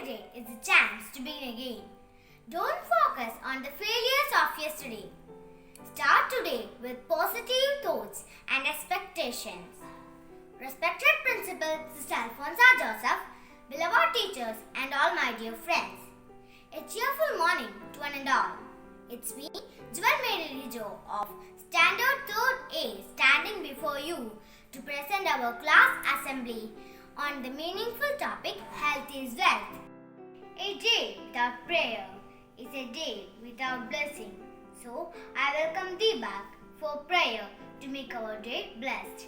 Every day is a chance to begin again. Don't focus on the failures of yesterday. Start today with positive thoughts and expectations. Respected Principal Sister Alfonso Joseph, beloved teachers and all my dear friends. A cheerful morning to one and all. It's me, Jewel Mary Rijo of Standard 3rd A standing before you to present our class assembly on the meaningful topic Health is Wealth. A day without prayer is a day without blessing. So I welcome thee back for prayer to make our day blessed.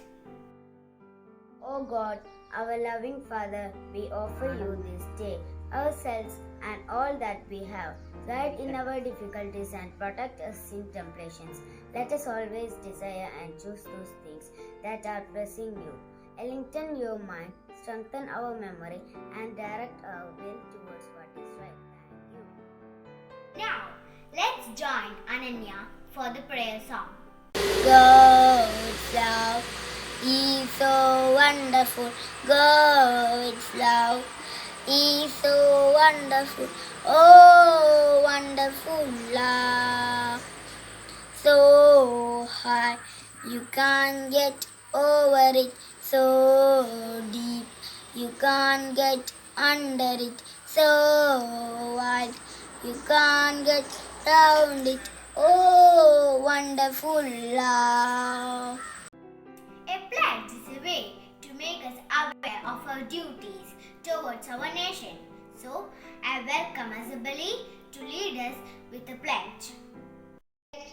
O God, our loving Father, we offer you this day, ourselves and all that we have. Guide in our difficulties and protect us in temptations. Let us always desire and choose those things that are pleasing you. Enlighten your mind, strengthen our memory, and direct our will towards what is right. Thank you. Now, let's join Ananya for the prayer song. God's love is so wonderful. God's love is so wonderful. Oh, wonderful love. So high, you can't get over it. So deep, you can't get under it. So wide, you can't get round it. Oh, wonderful love. A pledge is a way to make us aware of our duties towards our nation. So, I welcome Azabali to lead us with a pledge.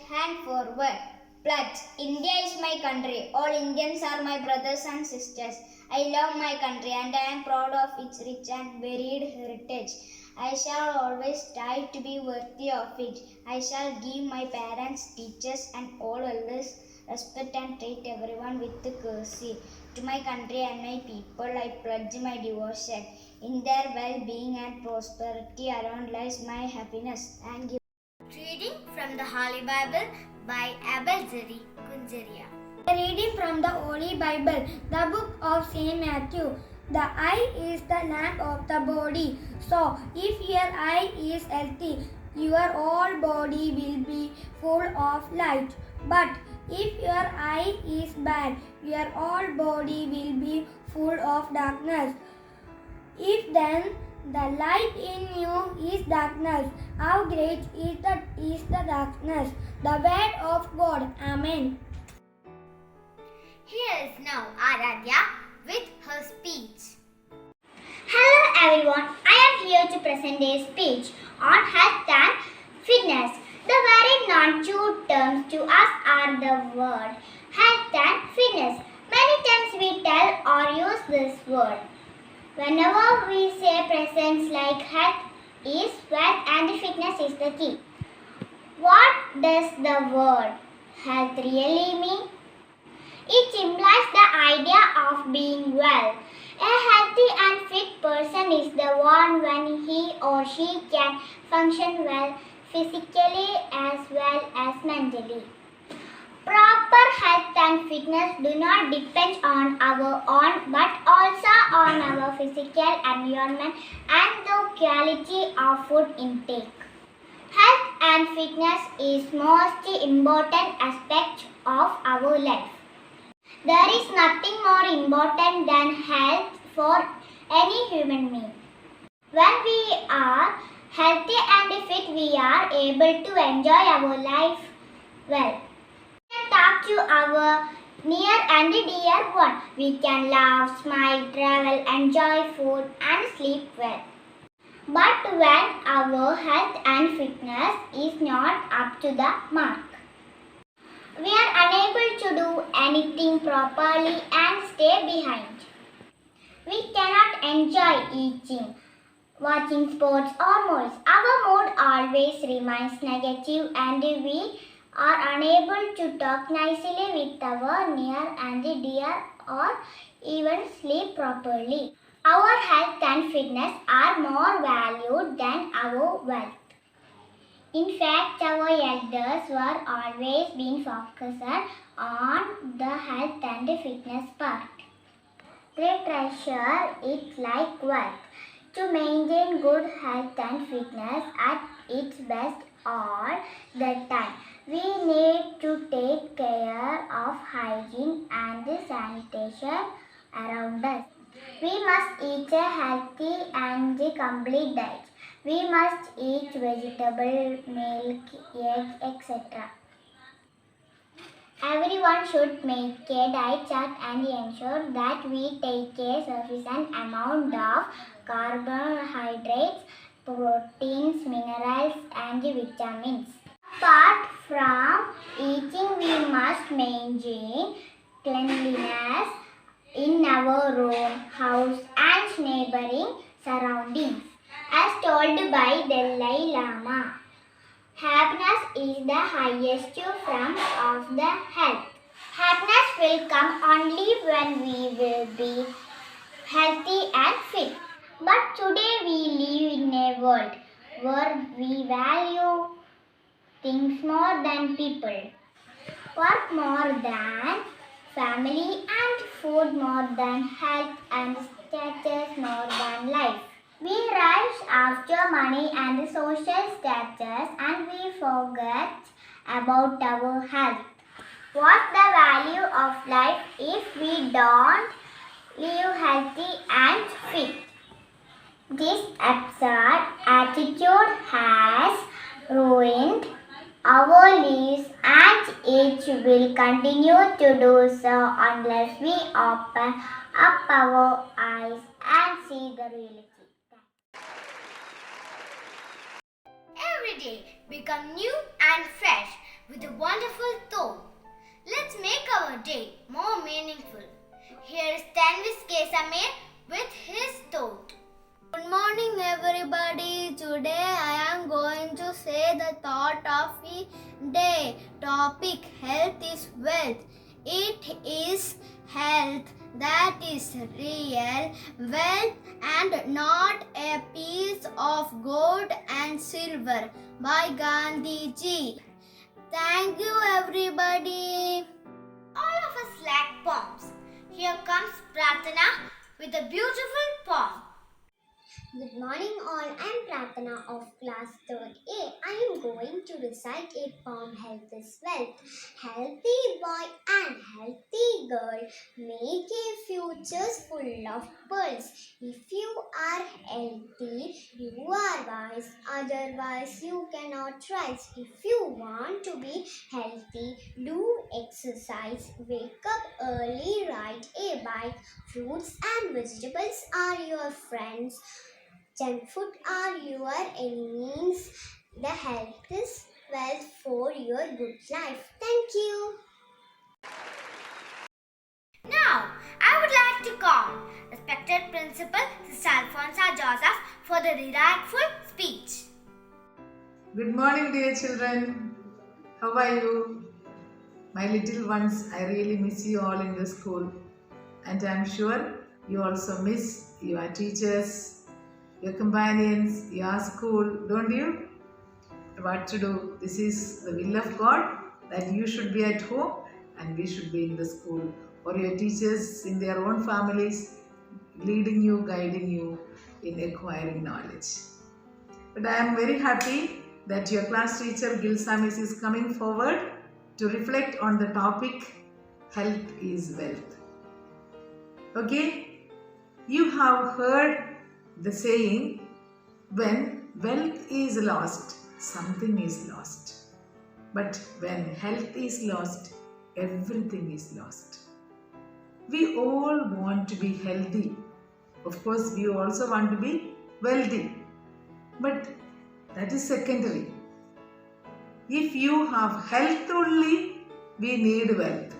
Hand forward. Pledge. India is my country. All Indians are my brothers and sisters. I love my country and I am proud of its rich and varied heritage. I shall always strive to be worthy of it. I shall give my parents, teachers and all elders respect and treat everyone with courtesy. To my country and my people I pledge my devotion. In their well-being and prosperity alone lies my happiness. Thank you. Reading from the Holy Bible by Abel Zeri Kunjaria. A reading from the Holy Bible, the book of Saint Matthew. The eye is the lamp of the body. So, if your eye is healthy, your whole body will be full of light. But if your eye is bad, your whole body will be full of darkness. If then the light in you is darkness, how great is the darkness? The word of God. Amen. Here is now Aradhya with her speech. Hello everyone, I am here to present a speech on health and fitness. The very non-two terms to us are the word health and fitness. Many times we tell or use this word. Whenever we say presence like health is wealth and fitness is the key. What does the word health really mean? It implies the idea of being well. A healthy and fit person is the one when he or she can function well physically as well as mentally. Proper health and fitness do not depend on our own but also on our physical environment and the quality of food intake. Health and fitness is most important aspect of our life. There is nothing more important than health for any human being. When we are healthy and fit, we are able to enjoy our life well. We can talk to our near and dear one. We can laugh, smile, travel, enjoy food and sleep well. But when our health and fitness is not up to the mark, we are unable to do anything properly and stay behind. We cannot enjoy eating, watching sports or movies. Our mood always remains negative and we are unable to talk nicely with our near and dear or even sleep properly. Our health and fitness are more valued than our wealth. In fact, our elders were always being focused on the health and fitness part. They treasure it like wealth. To maintain good health and fitness at its best all the time, we need to take care of hygiene and sanitation around us. We must eat a healthy and complete diet. We must eat vegetable, milk, eggs, etc. Everyone should make a diet chart and ensure that we take a sufficient amount of carbohydrates, proteins, minerals, and vitamins. Apart from eating, we must maintain cleanliness in our own house and neighboring surroundings. As told by Dalai Lama, happiness is the highest form of the health. Happiness will come only when we will be healthy and fit. But today we live in a world where we value things more than people, work more than family, and food more than health, and status more than life. We rush after money and social status, and we forget about our health. What's the value of life if we don't live healthy and fit? This absurd attitude has ruined our lives, and it will continue to do so unless we open up our eyes and see the reality. Every day become new and fresh with a wonderful thought. Let's make our day more meaningful. Here is Tanvis Kesamir with his thought. Good morning, everybody. Today I am going to say the thought of the day. Topic: health is wealth. It is health that is real wealth and not a piece of gold and silver. By Gandhi ji. Thank you, everybody. All of us lack poems. Here comes Pratana with a beautiful poem. Good morning all, I am Pratana of class 3rd A. I am going to recite a poem, Health is Wealth. Healthy boy and healthy girl make a futures full of pearls. If you are healthy, you are wise, otherwise you cannot rise. If you want to be healthy, do exercise, wake up early, ride a bike. Fruits and vegetables are your friends. Junk food are your enemies. The health is wealth for your good life. Thank you. Now, I would like to call respected Principal Sister Alfonsa Joseph for the delightful speech. Good morning, dear children. How are you? My little ones, I really miss you all in the school. And I am sure you also miss your teachers, your companions, your school, don't you? What to do? This is the will of God that you should be at home and we should be in the school. Or your teachers in their own families, leading you, guiding you in acquiring knowledge. But I am very happy that your class teacher Gilsa Miss is coming forward to reflect on the topic Health is Wealth. Okay, you have heard the saying, when wealth is lost, something is lost. But when health is lost, everything is lost. We all want to be healthy. Of course, we also want to be wealthy. But that is secondary. If you have health only, we need wealth.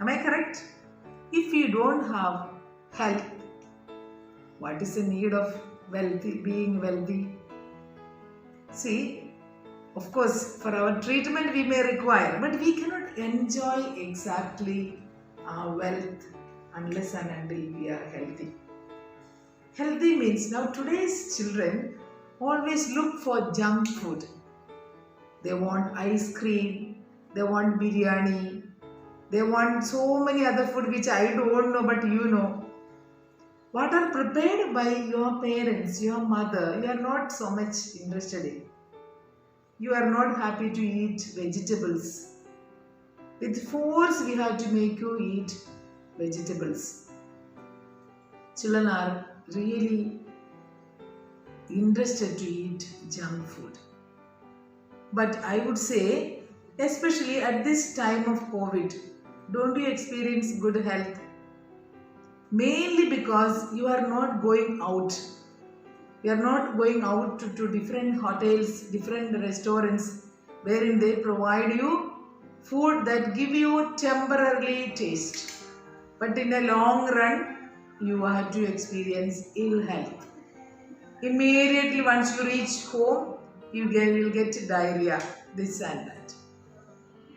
Am I correct? If you don't have health, what is the need of being wealthy? See, of course, for our treatment we may require, but we cannot enjoy exactly our wealth unless and until we are healthy. Healthy means, now today's children always look for junk food. They want ice cream, they want biryani, they want so many other food which I don't know but you know. what are prepared by your parents, your mother, you are not so much interested in. You are not happy to eat vegetables. With force, we have to make you eat vegetables. Children are really interested to eat junk food. But I would say, especially at this time of COVID, don't you experience good health? Mainly because you are not going out. You are not going out to different hotels, different restaurants, wherein they provide you food that give you temporarily taste. But in a long run, you have to experience ill health. Immediately once you reach home, you will get diarrhea, this and that.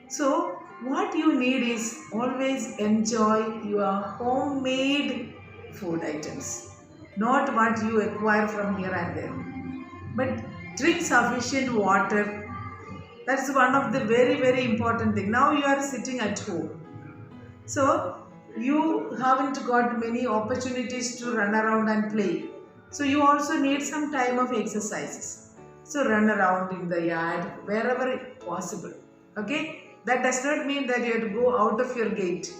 So what you need is always enjoy your homemade food items, not what you acquire from here and there. But drink sufficient water. That's one of the very, very important thing. Now you are sitting at home. So you haven't got many opportunities to run around and play. So you also need some time of exercises. So run around in the yard wherever possible. Okay? That does not mean that you have to go out of your gate.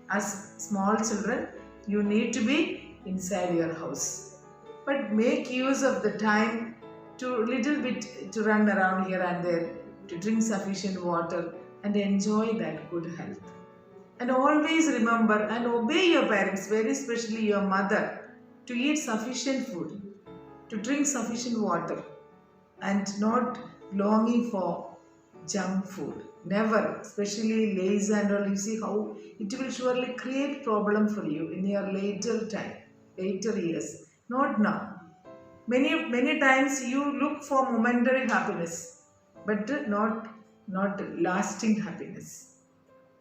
As small children, you need to be inside your house. But make use of the time to little bit to run around here and there, to drink sufficient water and enjoy that good health. And always remember and obey your parents, very especially your mother, to eat sufficient food, to drink sufficient water, and not longing for junk food. Never, especially Lays and all. You see how it will surely create problem for you in your later time, later years. Not now. Many times you look for momentary happiness, but not lasting happiness.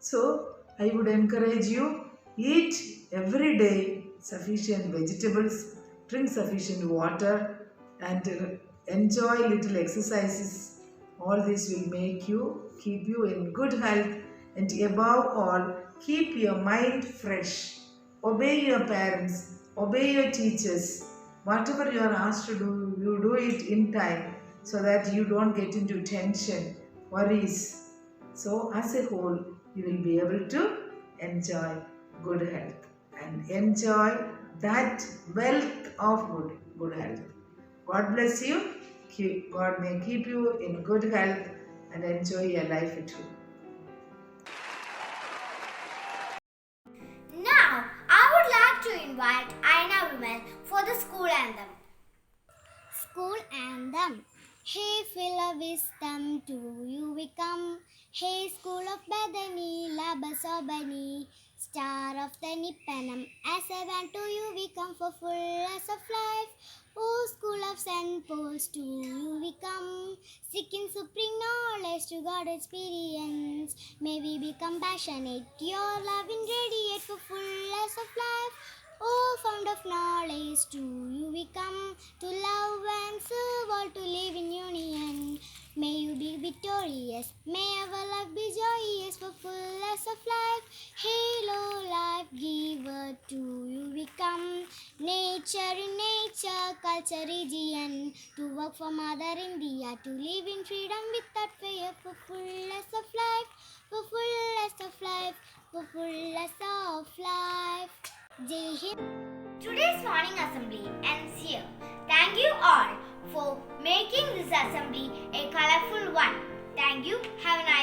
So I would encourage you, eat every day sufficient vegetables, drink sufficient water, and enjoy little exercises. All this will keep you in good health, and above all, keep your mind fresh. Obey your parents, obey your teachers. Whatever you are asked to do, you do it in time so that you don't get into tension, worries. So as a whole, you will be able to enjoy good health and enjoy that wealth of good health. God bless you. God may keep you in good health and enjoy your life at home. Now, I would like to invite Aina Women for the school anthem. School anthem. Hey, fill of wisdom, to you we come. Hey, school of Bethany, Labasobani, star of the Nippanam. As I went to you, we come for fullness of life. Oh, school of St. Paul's, to you we come. Seeking supreme knowledge to God experience. May we be compassionate, your love in radiate for fullness of life. Oh, fount of knowledge, to you we come, to love and serve all, to live in union. May you be victorious, may our life be joyous for fullness of life. Halo, life giver, to you we come. Nature in nature, culture region, to work for Mother India, to live in freedom without fear for fullness of life, for fullness of life, for fullness of life. Jai Hind. Today's morning assembly ends here. Thank you all for making this assembly a colorful one. Thank you. Have a nice